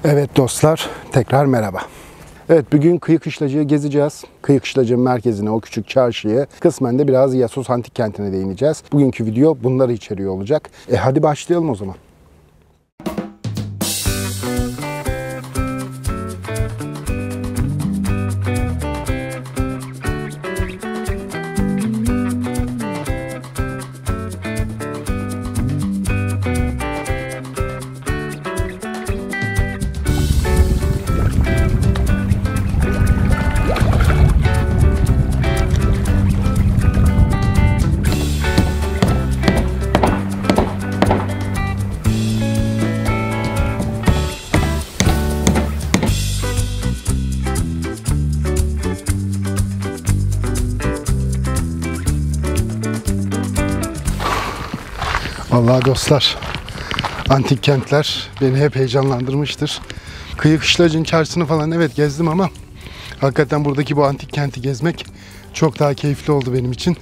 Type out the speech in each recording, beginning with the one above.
Evet dostlar, tekrar merhaba. Evet, bugün Kıyık Işlacı'yı gezeceğiz. Kıyık Işlacı'nın merkezine, o küçük çarşıyı, kısmen de biraz İassos Antik Kenti'ne değineceğiz. Bugünkü video bunları içeriyor olacak. Hadi başlayalım o zaman. Vallahi dostlar, antik kentler beni hep heyecanlandırmıştır. Kıyık Işlacı'nın çarşısını falan evet gezdim ama hakikaten buradaki bu antik kenti gezmek çok daha keyifli oldu benim için.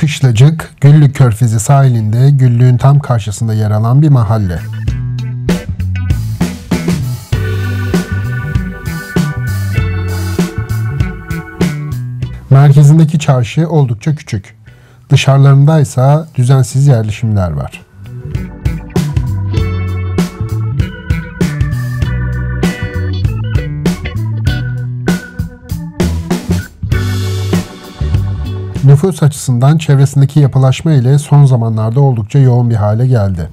Işlacık, Güllük Körfezi sahilinde Güllük'ün tam karşısında yer alan bir mahalle. Merkezindeki çarşı oldukça küçük. Dışarılarında ise düzensiz yerleşimler var. Nüfus açısından çevresindeki yapılaşma ile son zamanlarda oldukça yoğun bir hale geldi.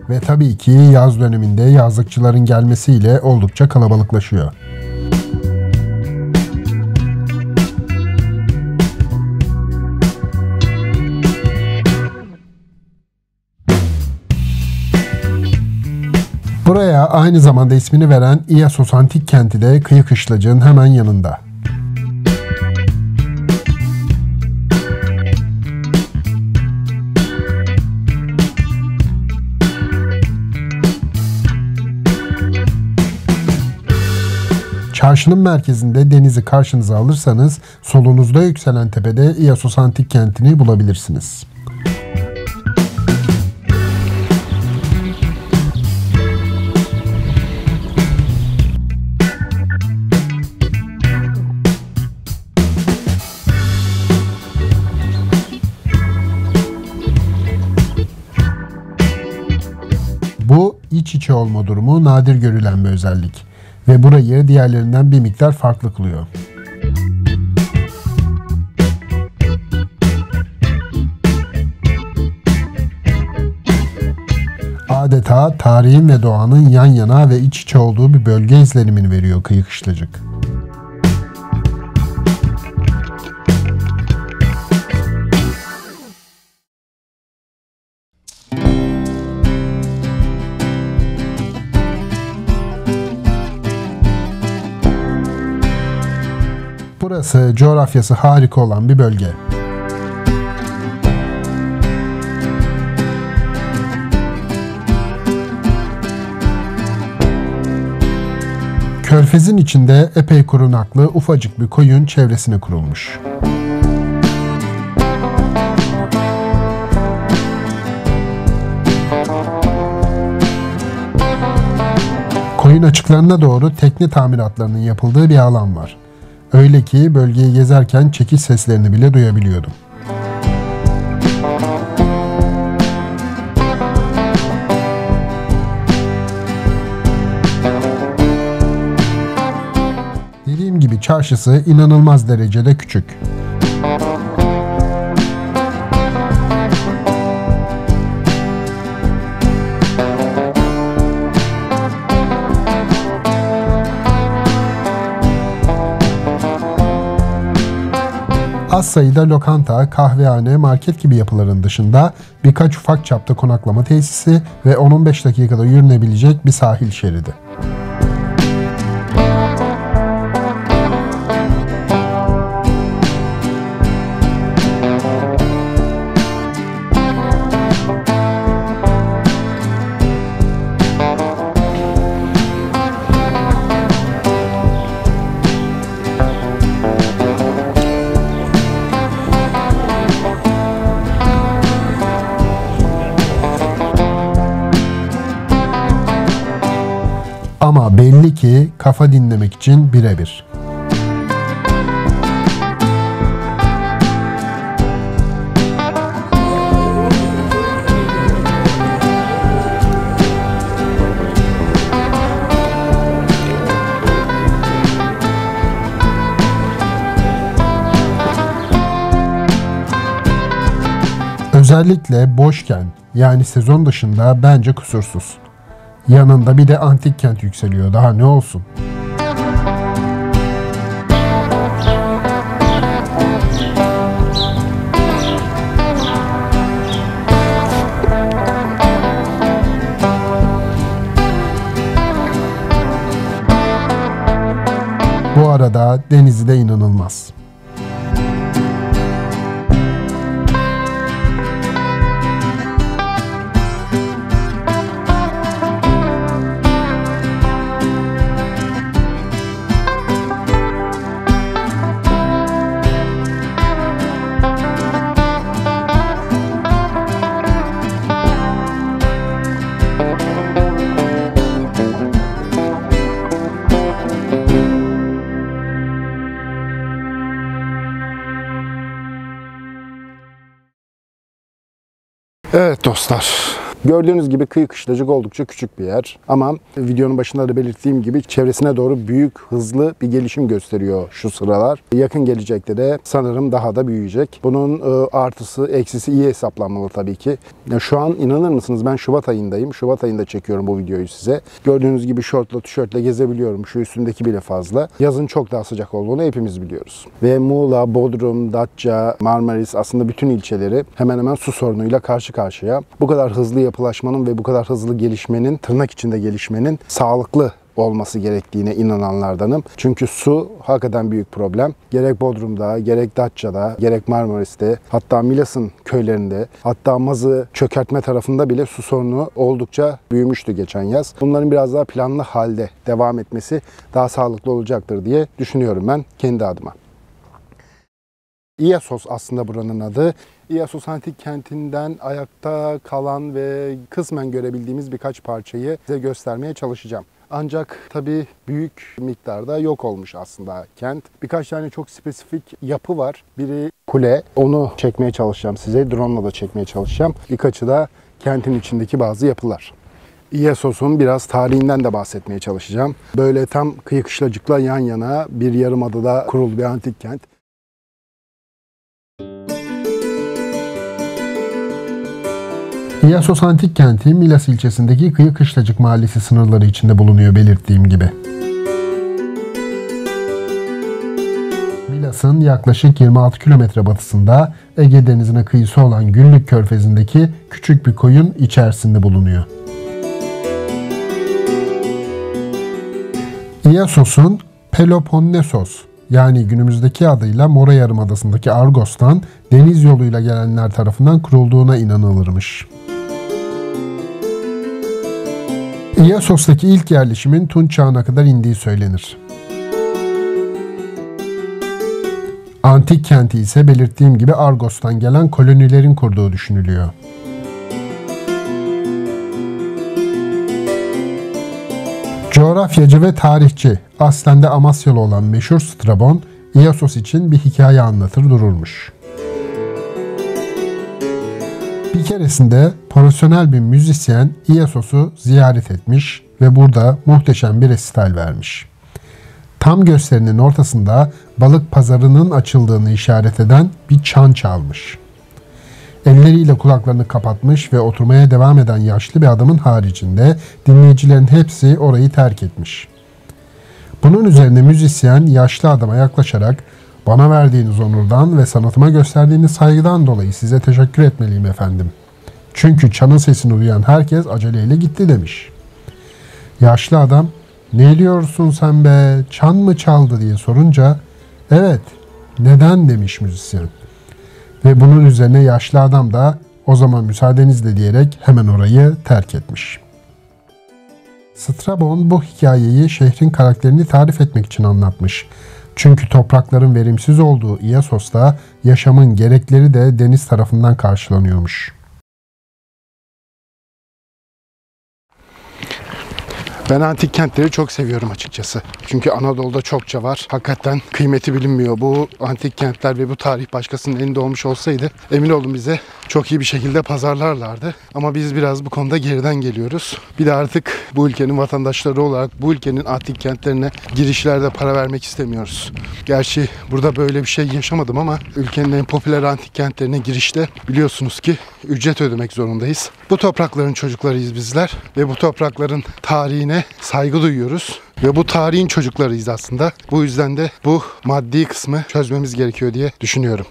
Ve tabii ki yaz döneminde yazlıkçıların gelmesiyle oldukça kalabalıklaşıyor. Buraya aynı zamanda ismini veren İassos Antik Kenti de Kıyık Işlacı'nın hemen yanında. Çarşının merkezinde denizi karşınıza alırsanız solunuzda yükselen tepede İassos Antik Kenti'ni bulabilirsiniz. Bu iç içe olma durumu nadir görülen bir özellik ve burayı diğerlerinden bir miktar farklı kılıyor. Adeta tarihin ve doğanın yan yana ve iç içe olduğu bir bölge izlenimini veriyor Kıyık Işlacık. Burası coğrafyası harika olan bir bölge. Körfezin içinde epey korunaklı ufacık bir koyun çevresine kurulmuş. Koyun açıklarına doğru tekne tamiratlarının yapıldığı bir alan var. Öyle ki bölgeyi gezerken çekiç seslerini bile duyabiliyordum. Dediğim gibi çarşısı inanılmaz derecede küçük. Az sayıda lokanta, kahvehane, market gibi yapıların dışında birkaç ufak çapta konaklama tesisi ve 10-15 dakikada yürünebilecek bir sahil şeridi. Ama belli ki kafa dinlemek için birebir. Özellikle boşken, yani sezon dışında bence kusursuz. Yanında bir de antik kent yükseliyor. Daha ne olsun? Bu arada denizi de inanılmaz. Evet dostlar, gördüğünüz gibi kıyı kışlacık oldukça küçük bir yer ama videonun başında da belirttiğim gibi çevresine doğru büyük, hızlı bir gelişim gösteriyor şu sıralar. Yakın gelecekte de sanırım daha da büyüyecek. Bunun artısı, eksisi iyi hesaplanmalı tabii ki. Ya şu an inanır mısınız, ben Şubat ayındayım. Şubat ayında çekiyorum bu videoyu size. Gördüğünüz gibi şortla, tişörtle gezebiliyorum. Şu üstümdeki bile fazla. Yazın çok daha sıcak olduğunu hepimiz biliyoruz. Ve Muğla, Bodrum, Datça, Marmaris, aslında bütün ilçeleri hemen hemen su sorunuyla karşı karşıya. Bu kadar hızlı yapılaşmanın ve bu kadar hızlı gelişmenin, tırnak içinde gelişmenin sağlıklı olması gerektiğine inananlardanım. Çünkü su hakikaten büyük problem. Gerek Bodrum'da, gerek Datça'da, gerek Marmaris'te, hatta Milas'ın köylerinde, hatta Mazı çökertme tarafında bile su sorunu oldukça büyümüştü geçen yaz. Bunların biraz daha planlı halde devam etmesi daha sağlıklı olacaktır diye düşünüyorum ben kendi adıma. İassos aslında buranın adı. İassos Antik Kenti'nden ayakta kalan ve kısmen görebildiğimiz birkaç parçayı size göstermeye çalışacağım. Ancak tabii büyük miktarda yok olmuş aslında kent. Birkaç tane çok spesifik yapı var. Biri kule. Onu çekmeye çalışacağım size. Drone'la da çekmeye çalışacağım. Birkaçı da kentin içindeki bazı yapılar. İassos'un biraz tarihinden de bahsetmeye çalışacağım. Böyle tam kıyı kışlacıkla yan yana bir yarımadada kurulu bir antik kent. İassos Antik Kenti, Milas ilçesindeki Kıyı Kışlacık Mahallesi sınırları içinde bulunuyor belirttiğim gibi. Milas'ın yaklaşık 26 kilometre batısında Ege Denizi'ne kıyısı olan Güllük Körfezi'ndeki küçük bir koyun içerisinde bulunuyor. İassos'un Peloponnesos yani günümüzdeki adıyla Mora Yarımadası'ndaki Argos'tan deniz yoluyla gelenler tarafından kurulduğuna inanılırmış. İassos'taki ilk yerleşimin Tunç Çağı'na kadar indiği söylenir. Antik kenti ise belirttiğim gibi Argos'tan gelen kolonilerin kurduğu düşünülüyor. Coğrafyacı ve tarihçi, aslen de Amasyalı olan meşhur Strabon, İassos için bir hikaye anlatır dururmuş. Bir keresinde profesyonel bir müzisyen İassos'u ziyaret etmiş ve burada muhteşem bir resital vermiş. Tam gösterinin ortasında balık pazarının açıldığını işaret eden bir çan çalmış. Elleriyle kulaklarını kapatmış ve oturmaya devam eden yaşlı bir adamın haricinde dinleyicilerin hepsi orayı terk etmiş. Bunun üzerine müzisyen yaşlı adama yaklaşarak "Bana verdiğiniz onurdan ve sanatıma gösterdiğiniz saygıdan dolayı size teşekkür etmeliyim efendim. Çünkü çanın sesini duyan herkes aceleyle gitti" demiş. Yaşlı adam "Ne diyorsun sen be, çan mı çaldı?" diye sorunca "Evet, neden?" demiş müzisyen. Ve bunun üzerine yaşlı adam da "O zaman müsaadenizle" diyerek hemen orayı terk etmiş. Strabon bu hikayeyi şehrin karakterini tarif etmek için anlatmış. Çünkü toprakların verimsiz olduğu İassos'ta yaşamın gerekleri de deniz tarafından karşılanıyormuş. Ben antik kentleri çok seviyorum açıkçası. Çünkü Anadolu'da çokça var. Hakikaten kıymeti bilinmiyor. Bu antik kentler ve bu tarih başkasının elinde olmuş olsaydı emin olun bize çok iyi bir şekilde pazarlarlardı. Ama biz biraz bu konuda geriden geliyoruz. Bir de artık bu ülkenin vatandaşları olarak bu ülkenin antik kentlerine girişlerde para vermek istemiyoruz. Gerçi burada böyle bir şey yaşamadım ama ülkenin en popüler antik kentlerine girişte biliyorsunuz ki ücret ödemek zorundayız. Bu toprakların çocuklarıyız bizler ve bu toprakların tarihine saygı duyuyoruz. Ve bu tarihin çocuklarıyız aslında. Bu yüzden de bu maddi kısmı çözmemiz gerekiyor diye düşünüyorum.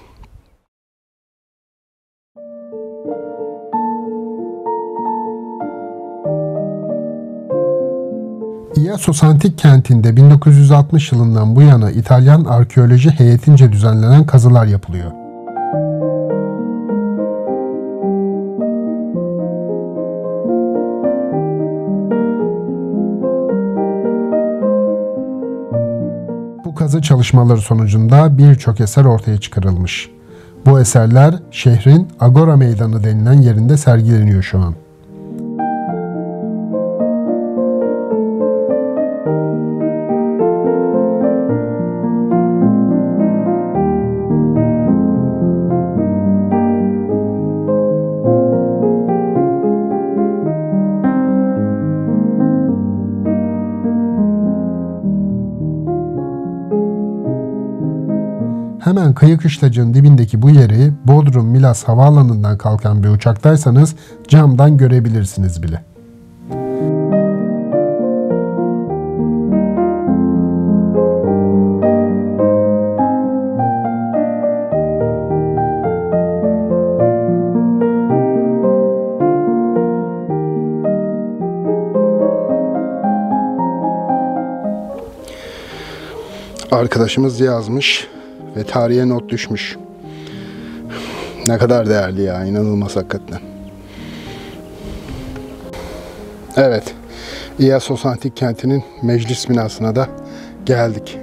İassos Antik Kenti'nde 1960 yılından bu yana İtalyan arkeoloji heyetince düzenlenen kazılar yapılıyor. Bu kazı çalışmaları sonucunda birçok eser ortaya çıkarılmış. Bu eserler şehrin Agora Meydanı denilen yerinde sergileniyor şu an. Hemen kıyı kışlacının dibindeki bu yeri Bodrum Milas Havaalanı'ndan kalkan bir uçaktaysanız camdan görebilirsiniz bile. Arkadaşımız yazmış ve tarihe not düşmüş. Ne kadar değerli ya, inanılmaz hakikaten. Evet, İassos Antik Kenti'nin meclis binasına da geldik.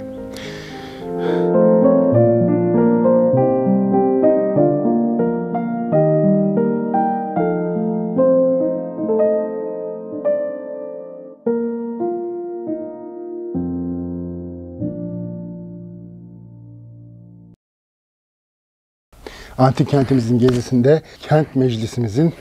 Antik kentimizin gezisinde kent meclisimizin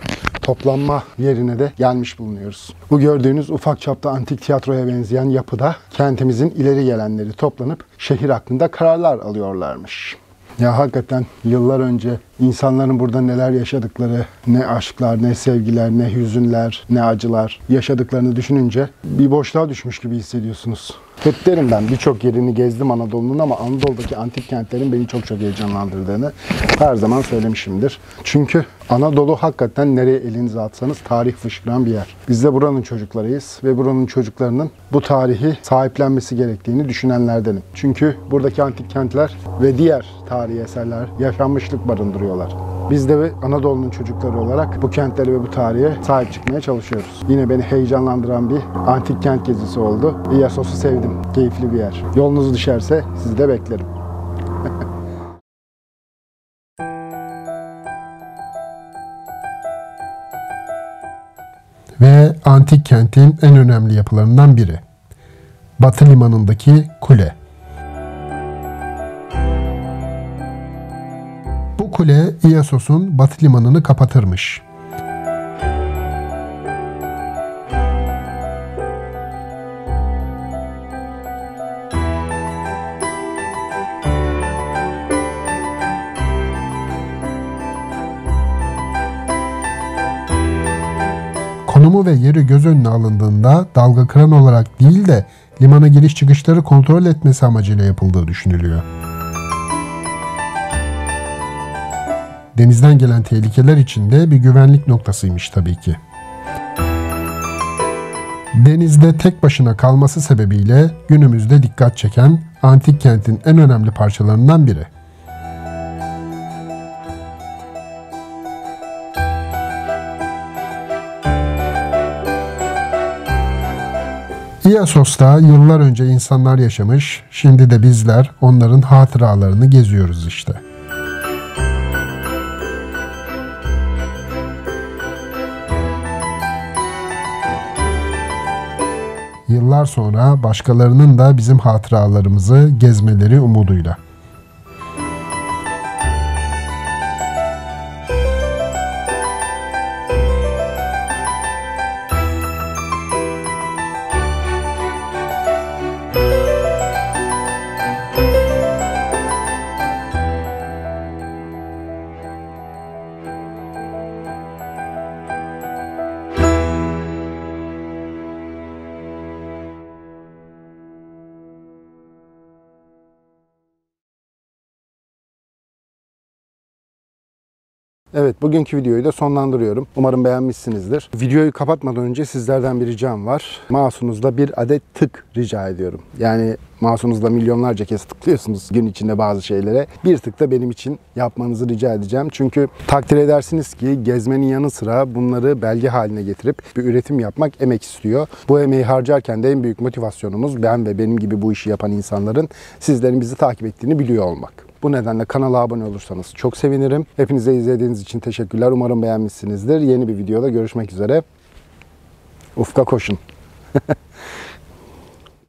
toplanma yerine de gelmiş bulunuyoruz. Bu gördüğünüz ufak çapta antik tiyatroya benzeyen yapıda kentimizin ileri gelenleri toplanıp şehir hakkında kararlar alıyorlarmış. Ya hakikaten yıllar önce insanların burada neler yaşadıkları, ne aşklar, ne sevgiler, ne hüzünler, ne acılar yaşadıklarını düşününce bir boşluğa düşmüş gibi hissediyorsunuz. Hep derim ben, birçok yerini gezdim Anadolu'nun ama Anadolu'daki antik kentlerin beni çok heyecanlandırdığını her zaman söylemişimdir. Çünkü Anadolu hakikaten nereye elinizi atsanız tarih fışkıran bir yer. Biz de buranın çocuklarıyız ve buranın çocuklarının bu tarihi sahiplenmesi gerektiğini düşünenlerdenim. Çünkü buradaki antik kentler ve diğer tarihi eserler yaşanmışlık barındırıyorlar. Biz de Anadolu'nun çocukları olarak bu kentlere ve bu tarihe sahip çıkmaya çalışıyoruz. Yine beni heyecanlandıran bir antik kent gezisi oldu. İassos'u sevdim. Keyifli bir yer. Yolunuz düşerse sizi de beklerim. Ve antik kentin en önemli yapılarından biri. Batı limanındaki kule. Bu kule İassos'un batı limanını kapatırmış. Konumu ve yeri göz önüne alındığında dalga kıran olarak değil de limana giriş çıkışları kontrol etmesi amacıyla yapıldığı düşünülüyor. Denizden gelen tehlikeler için de bir güvenlik noktasıymış tabii ki. Denizde tek başına kalması sebebiyle günümüzde dikkat çeken antik kentin en önemli parçalarından biri. İassos'ta yıllar önce insanlar yaşamış, şimdi de bizler onların hatıralarını geziyoruz işte. Yıllar sonra başkalarının da bizim hatıralarımızı gezmeleri umuduyla. Evet, bugünkü videoyu da sonlandırıyorum. Umarım beğenmişsinizdir. Videoyu kapatmadan önce sizlerden bir ricam var. Mouse'unuzda bir adet tık rica ediyorum. Yani mouse'unuzda milyonlarca kez tıklıyorsunuz gün içinde bazı şeylere. Bir tık da benim için yapmanızı rica edeceğim. Çünkü takdir edersiniz ki gezmenin yanı sıra bunları belge haline getirip bir üretim yapmak emek istiyor. Bu emeği harcarken de en büyük motivasyonumuz ben ve benim gibi bu işi yapan insanların sizlerin bizi takip ettiğini biliyor olmak. Bu nedenle kanala abone olursanız çok sevinirim. Hepinize izlediğiniz için teşekkürler. Umarım beğenmişsinizdir. Yeni bir videoda görüşmek üzere. Ufka koşun.